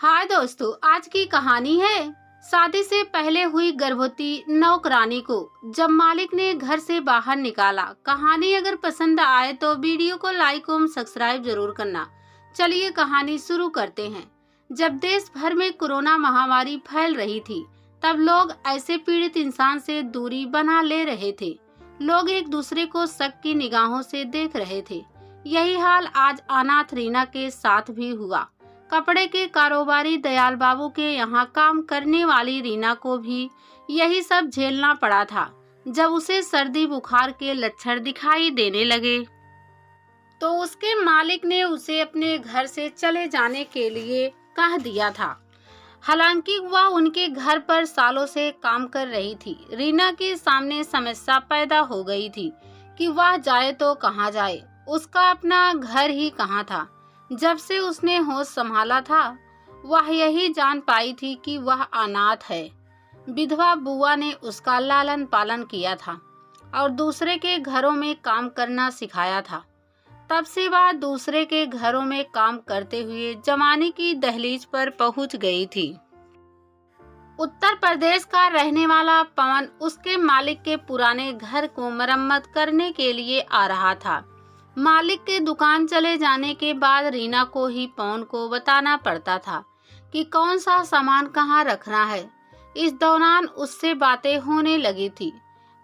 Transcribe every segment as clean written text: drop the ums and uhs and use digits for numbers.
हाय दोस्तों, आज की कहानी है शादी से पहले हुई गर्भवती नौकरानी को जब मालिक ने घर से बाहर निकाला। कहानी अगर पसंद आए तो वीडियो को लाइक और सब्सक्राइब जरूर करना। चलिए कहानी शुरू करते हैं। जब देश भर में कोरोना महामारी फैल रही थी तब लोग ऐसे पीड़ित इंसान से दूरी बना ले रहे थे। लोग एक दूसरे को शक की निगाहों से देख रहे थे। यही हाल आज अनाथ रीना के साथ भी हुआ। कपड़े के कारोबारी दयाल बाबू के यहाँ काम करने वाली रीना को भी यही सब झेलना पड़ा था। जब उसे सर्दी बुखार के लक्षण दिखाई देने लगे तो उसके मालिक ने उसे अपने घर से चले जाने के लिए कह दिया था। हालांकि वह उनके घर पर सालों से काम कर रही थी। रीना के सामने समस्या पैदा हो गई थी कि वह जाए तो कहाँ जाए। उसका अपना घर ही कहाँ था। जब से उसने होश संभाला था वह यही जान पाई थी कि वह अनाथ है। विधवा बुआ ने उसका लालन पालन किया था और दूसरे के घरों में काम करना सिखाया था। तब से वह दूसरे के घरों में काम करते हुए जवानी की दहलीज पर पहुंच गई थी। उत्तर प्रदेश का रहने वाला पवन उसके मालिक के पुराने घर को मरम्मत करने के लिए आ रहा था। मालिक के दुकान चले जाने के बाद रीना को ही पवन को बताना पड़ता था कि कौन सा सामान कहाँ रखना है। इस दौरान उससे बातें होने लगी थी।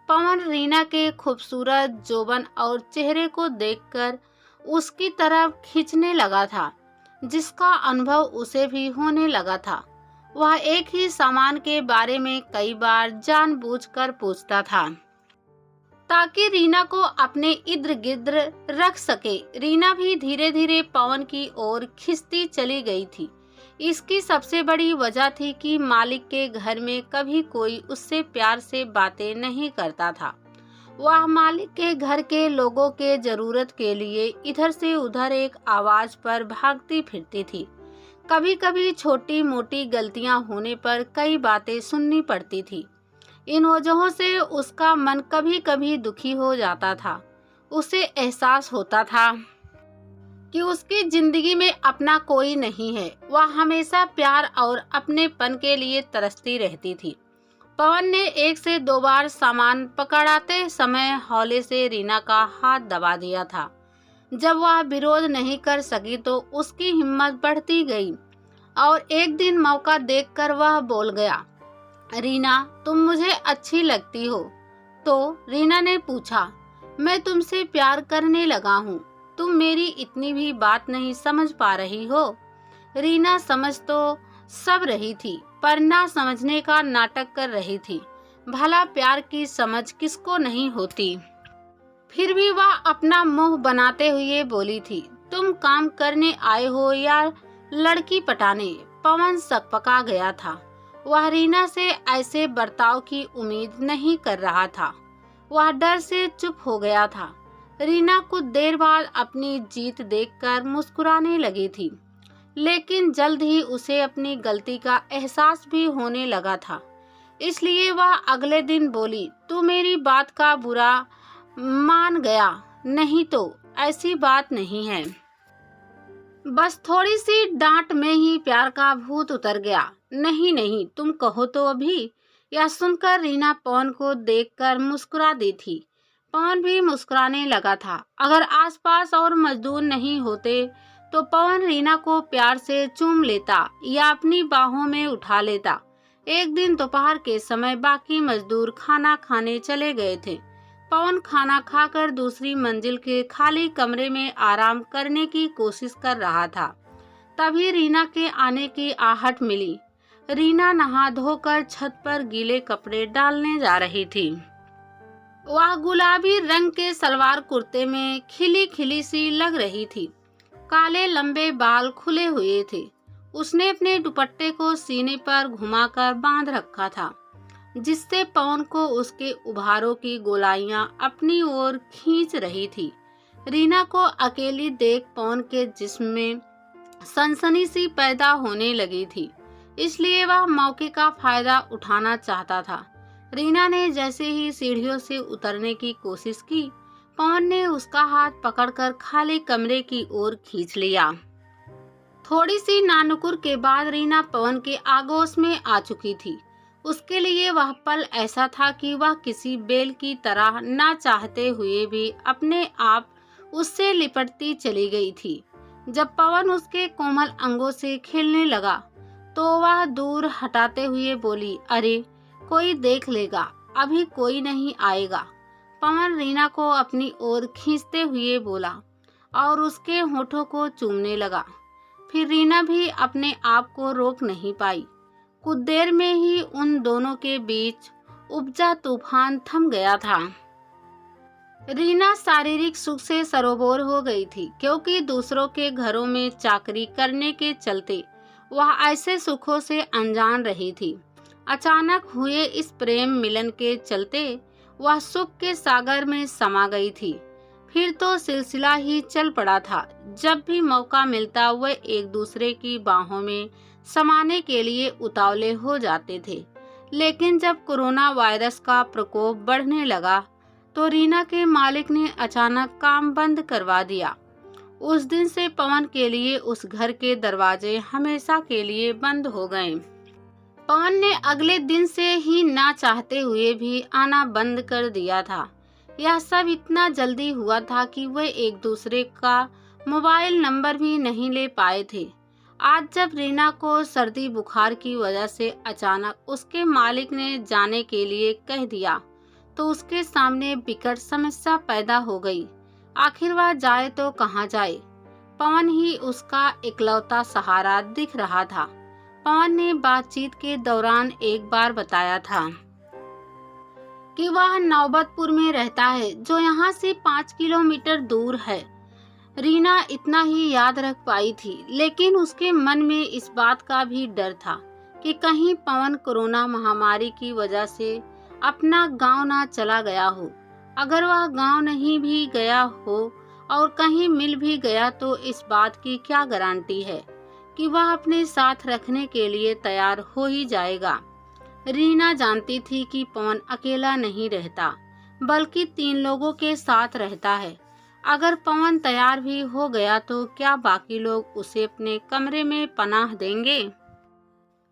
पवन रीना के खूबसूरत जोबन और चेहरे को देखकर उसकी तरफ खींचने लगा था, जिसका अनुभव उसे भी होने लगा था। वह एक ही सामान के बारे में कई बार जानबूझकर पूछता था ताकि रीना को अपने इर्द गिर्द रख सके। रीना भी धीरे धीरे पवन की ओर खिंचती चली गई थी। इसकी सबसे बड़ी वजह थी कि मालिक के घर में कभी कोई उससे प्यार से बातें नहीं करता था। वह मालिक के घर के लोगों के जरूरत के लिए इधर से उधर एक आवाज पर भागती फिरती थी। कभी कभी छोटी मोटी गलतियां होने पर कई बातें सुननी पड़ती थी। इन वजहों से उसका मन कभी कभी दुखी हो जाता था। उसे एहसास होता था कि उसकी जिंदगी में अपना कोई नहीं है। वह हमेशा प्यार और अपनेपन के लिए तरसती रहती थी। पवन ने एक से दो बार सामान पकड़ाते समय हौले से रीना का हाथ दबा दिया था। जब वह विरोध नहीं कर सकी तो उसकी हिम्मत बढ़ती गई और एक दिन मौका देखकर वह बोल गया, रीना, तुम मुझे अच्छी लगती हो। तो रीना ने पूछा, मैं तुमसे प्यार करने लगा हूँ। तुम मेरी इतनी भी बात नहीं समझ पा रही हो। रीना समझ तो सब रही थी पर ना समझने का नाटक कर रही थी। भला प्यार की समझ किसको नहीं होती। फिर भी वह अपना मुंह बनाते हुए बोली थी, तुम काम करने आए हो या लड़की पटाने। पवन सकपका गया था। वह रीना से ऐसे बर्ताव की उम्मीद नहीं कर रहा था। वह डर से चुप हो गया था। रीना कुछ देर बाद अपनी जीत देखकर मुस्कुराने लगी थी, लेकिन जल्द ही उसे अपनी गलती का एहसास भी होने लगा था। इसलिए वह अगले दिन बोली, तू मेरी बात का बुरा मान गया, नहीं तो ऐसी बात नहीं है। बस थोड़ी सी डांट में ही प्यार का भूत उतर गया। नहीं नहीं, तुम कहो तो अभी। यह सुनकर रीना पवन को देखकर मुस्कुरा दी थी। पवन भी मुस्कुराने लगा था। अगर आसपास और मजदूर नहीं होते तो पवन रीना को प्यार से चूम लेता या अपनी बाहों में उठा लेता। एक दिन दोपहर के समय बाकी मजदूर खाना खाने चले गए थे। पवन खाना खाकर दूसरी मंजिल के खाली कमरे में आराम करने की कोशिश कर रहा था। तभी रीना के आने की आहट मिली। रीना नहा धोकर छत पर गीले कपड़े डालने जा रही थी। वह गुलाबी रंग के सलवार कुर्ते में खिली खिली सी लग रही थी। काले लंबे बाल खुले हुए थे। उसने अपने दुपट्टे को सीने पर घुमाकर बांध रखा था, जिससे पवन को उसके उभारों की गोलाइयां अपनी ओर खींच रही थी। रीना को अकेली देख पवन के जिस्म में सनसनी सी पैदा होने लगी थी। इसलिए वह मौके का फायदा उठाना चाहता था। रीना ने जैसे ही सीढ़ियों से उतरने की कोशिश की, पवन ने उसका हाथ पकड़कर खाली कमरे की ओर खींच लिया। थोड़ी सी नानुकुर के बाद रीना पवन के आगोश में आ चुकी थी। उसके लिए वह पल ऐसा था कि वह किसी बेल की तरह ना चाहते हुए भी अपने आप उससे लिपटती चली गई थी। जब पवन उसके कोमल अंगों से खेलने लगा तो वह दूर हटाते हुए बोली, अरे कोई देख लेगा, अभी कोई नहीं आएगा। पवन रीना को अपनी ओर खींचते हुए बोला और उसके होठों को चूमने लगा। फिर रीना भी अपने आप को रोक नहीं पाई। कुछ देर में ही उन दोनों के बीच उपजा तूफान थम गया था। रीना शारीरिक सुख से सरोबोर हो गई थी, क्योंकि दूसरों के घरों में चाकरी करने के चलते वह ऐसे सुखों से अनजान रही थी। अचानक हुए इस प्रेम मिलन के चलते वह सुख के सागर में समा गई थी। फिर तो सिलसिला ही चल पड़ा था। जब भी मौका मिलता वह एक दूसरे की बाहों में समाने के लिए उतावले हो जाते थे। लेकिन जब कोरोना वायरस का प्रकोप बढ़ने लगा तो रीना के मालिक ने अचानक काम बंद करवा दिया। उस दिन से पवन के लिए उस घर के दरवाजे हमेशा के लिए बंद हो गए। पवन ने अगले दिन से ही ना चाहते हुए भी आना बंद कर दिया था। यह सब इतना जल्दी हुआ था कि वे एक दूसरे का मोबाइल नंबर भी नहीं ले पाए थे। आज जब रीना को सर्दी बुखार की वजह से अचानक उसके मालिक ने जाने के लिए कह दिया तो उसके सामने विकट समस्या पैदा हो गई। आखिर वह जाए तो कहाँ जाए? पवन ही उसका इकलौता सहारा दिख रहा था। पवन ने बातचीत के दौरान एक बार बताया था कि वह नौबतपुर में रहता है, जो यहाँ से 5 किलोमीटर दूर है। रीना इतना ही याद रख पाई थी, लेकिन उसके मन में इस बात का भी डर था कि कहीं पवन कोरोना महामारी की वजह से अपना गांव ना चला गया हो। अगर वह गांव नहीं भी गया हो और कहीं मिल भी गया तो इस बात की क्या गारंटी है कि वह अपने साथ रखने के लिए तैयार हो ही जाएगा। रीना जानती थी कि पवन अकेला नहीं रहता, बल्कि 3 लोगों के साथ रहता है। अगर पवन तैयार भी हो गया तो क्या बाकी लोग उसे अपने कमरे में पनाह देंगे?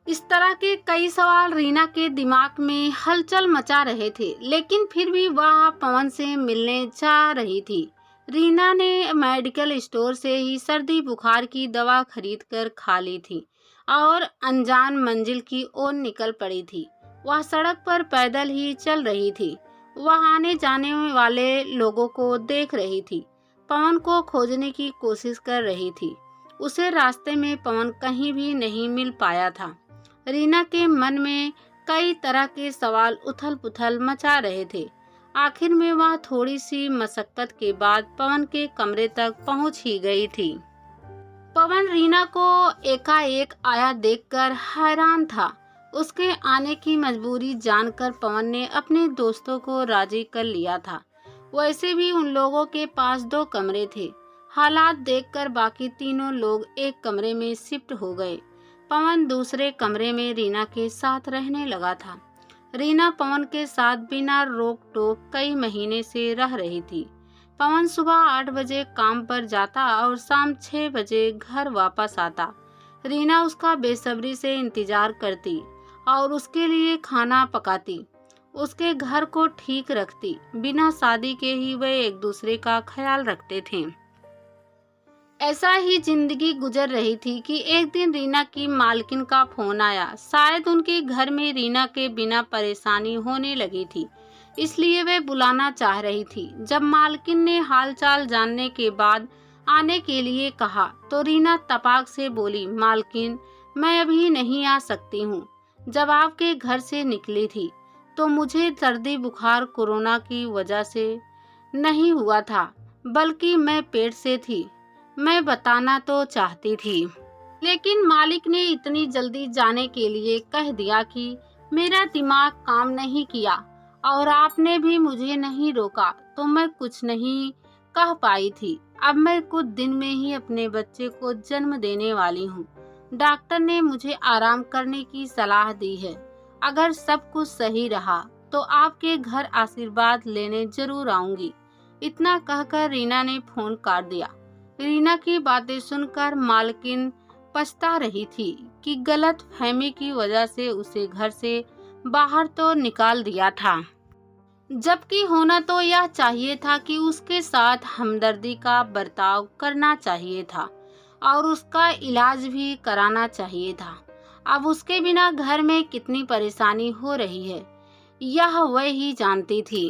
इस तरह के कई सवाल रीना के दिमाग में हलचल मचा रहे थे, लेकिन फिर भी वह पवन से मिलने जा रही थी। रीना ने मेडिकल स्टोर से ही सर्दी बुखार की दवा खरीदकर खा ली थी और अनजान मंजिल की ओर निकल पड़ी थी। वह सड़क पर पैदल ही चल रही थी। वह आने जाने वाले लोगों को देख रही थी, पवन को खोजने की कोशिश कर रही थी। उसे रास्ते में पवन कहीं भी नहीं मिल पाया था। रीना के मन में कई तरह के सवाल उथल पुथल मचा रहे थे। आखिर में वह थोड़ी सी मशक्कत के बाद पवन के कमरे तक पहुंच ही गई थी। पवन रीना को एकाएक आया देखकर हैरान था। उसके आने की मजबूरी जानकर पवन ने अपने दोस्तों को राजी कर लिया था। वैसे भी उन लोगों के पास 2 कमरे थे। हालात देखकर बाकी तीनों लोग एक कमरे में शिफ्ट हो गए। पवन दूसरे कमरे में रीना के साथ रहने लगा था। रीना पवन के साथ बिना रोक टोक कई महीने से रह रही थी। पवन सुबह 8 बजे काम पर जाता और शाम 6 बजे घर वापस आता। रीना उसका बेसब्री से इंतजार करती और उसके लिए खाना पकाती, उसके घर को ठीक रखती। बिना शादी के ही वे एक दूसरे का ख्याल रखते थे। ऐसा ही जिंदगी गुजर रही थी कि एक दिन रीना की मालकिन का फोन आया। शायद उनके घर में रीना के बिना परेशानी होने लगी थी, इसलिए वे बुलाना चाह रही थी। जब मालकिन ने हालचाल जानने के बाद आने के लिए कहा तो रीना तपाक से बोली, मालकिन मैं अभी नहीं आ सकती हूँ। जब आपके घर से निकली थी तो मुझे सर्दी बुखार कोरोना की वजह से नहीं हुआ था, बल्कि मैं पेट से थी। मैं बताना तो चाहती थी, लेकिन मालिक ने इतनी जल्दी जाने के लिए कह दिया कि मेरा दिमाग काम नहीं किया और आपने भी मुझे नहीं रोका, तो मैं कुछ नहीं कह पाई थी। अब मैं कुछ दिन में ही अपने बच्चे को जन्म देने वाली हूँ। डॉक्टर ने मुझे आराम करने की सलाह दी है। अगर सब कुछ सही रहा तो आपके घर आशीर्वाद लेने जरूर आऊंगी। इतना कहकर रीना ने फोन काट दिया। रीना की बातें सुनकर मालकिन पछता रही थी कि गलत फहमी की वजह से उसे घर से बाहर तो निकाल दिया था, जबकि होना तो यह चाहिए था कि उसके साथ हमदर्दी का बर्ताव करना चाहिए था और उसका इलाज भी कराना चाहिए था। अब उसके बिना घर में कितनी परेशानी हो रही है, यह वह ही जानती थी।